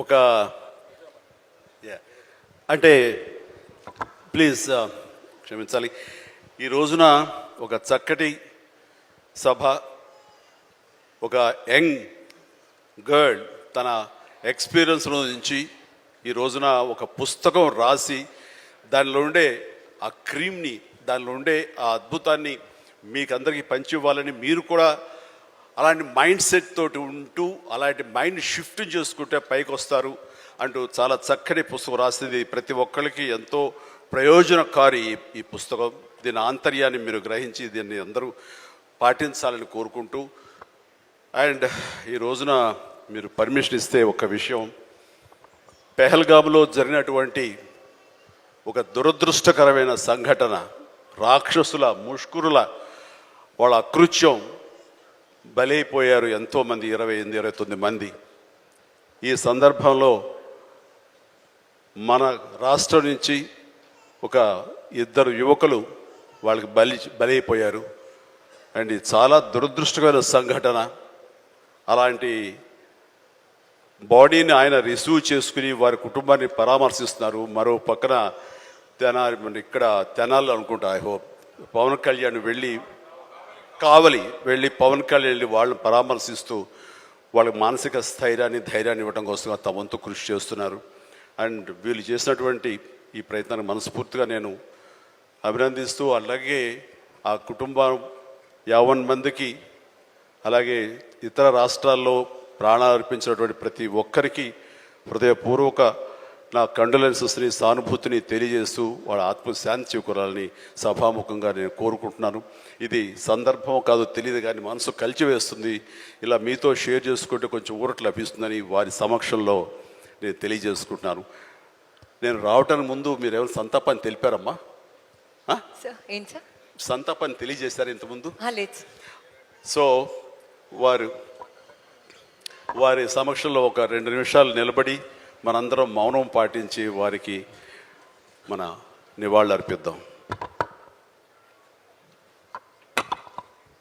ఒక అంటే ప్లీజ్ క్షమించాలి, ఈ రోజున ఒక చక్కటి సభ, ఒక యంగ్ గర్ల్ తన ఎక్స్పీరియన్స్ నుంచి ఈ రోజున ఒక పుస్తకం రాసి దానిలో ఉండే ఆ క్రీమ్ని, దానిలో ఉండే ఆ అద్భుతాన్ని మీకు అందరికీ పంచి ఇవ్వాలని, మీరు కూడా అలాంటి మైండ్ సెట్ తోటి ఉంటూ అలాంటి మైండ్ షిఫ్ట్ చేసుకుంటే పైకి వస్తారు అంటూ చాలా చక్కటి పుస్తకం రాసింది. ప్రతి ఒక్కరికి ఎంతో ప్రయోజనకారి ఈ పుస్తకం. దీని ఆంతర్యాన్ని మీరు గ్రహించి దీన్ని అందరూ పాటించాలని కోరుకుంటూ, అండ్ ఈ రోజున మీరు పర్మిషన్ ఇస్తే ఒక విషయం, పెహల్గామ్లో జరిగినటువంటి ఒక దురదృష్టకరమైన సంఘటన, రాక్షసుల ముష్కరుల వాళ్ళ అకృత్యం, బలైపోయారు ఎంతోమంది, 28-29 మంది. ఈ సందర్భంలో మన రాష్ట్రం నుంచి ఒక 2 యువకులు వాళ్ళకి బలైపోయారు. అండ్ ఇది చాలా దురదృష్టకరమైన సంఘటన. అలాంటి బాడీని ఆయన రిసీవ్ చేసుకుని వారి కుటుంబాన్ని పరామర్శిస్తున్నారు. మరో పక్కన ఇక్కడ తెనాలి అనుకుంటా, ఐ హోప్ పవన్ కళ్యాణ్ వెళ్ళి పవన్ కళ్యాణ్ వెళ్ళి వాళ్ళని పరామర్శిస్తూ వాళ్ళకి మానసిక స్థైర్యాన్ని, ధైర్యాన్ని ఇవ్వడం కోసం తమ వంతు కృషి చేస్తున్నారు. అండ్ వీళ్ళు చేసినటువంటి ఈ ప్రయత్నాన్ని మనస్ఫూర్తిగా నేను అభినందిస్తూ, అలాగే ఆ కుటుంబం 50 మందికి, అలాగే ఇతర రాష్ట్రాల్లో ప్రాణాలు అర్పించినటువంటి ప్రతి ఒక్కరికి హృదయపూర్వక నా కండోలెన్సెస్ని, సానుభూతిని తెలియజేస్తూ వాళ్ళ ఆత్మశాంతి చేకూరాలని సభాముఖంగా నేను కోరుకుంటున్నాను. ఇది సందర్భం కాదు తెలియదు, కానీ మనసు కలిచివేస్తుంది. ఇలా మీతో షేర్ చేసుకుంటే కొంచెం ఊరట లభిస్తుందని వారి సమక్షంలో నేను తెలియజేసుకుంటున్నాను. నేను రావటానికి ముందు మీరు ఏమైనా సంతాపాన్ని తెలిపారమ్మా? సంతాపాన్ని తెలియజేశారు ఇంతకుముందు? సో వారి సమక్షంలో ఒక 2 నిమిషాలు నిలబడి మనందరం మౌనం పాటించి వారికి మన నివాళులు అర్పిద్దాం.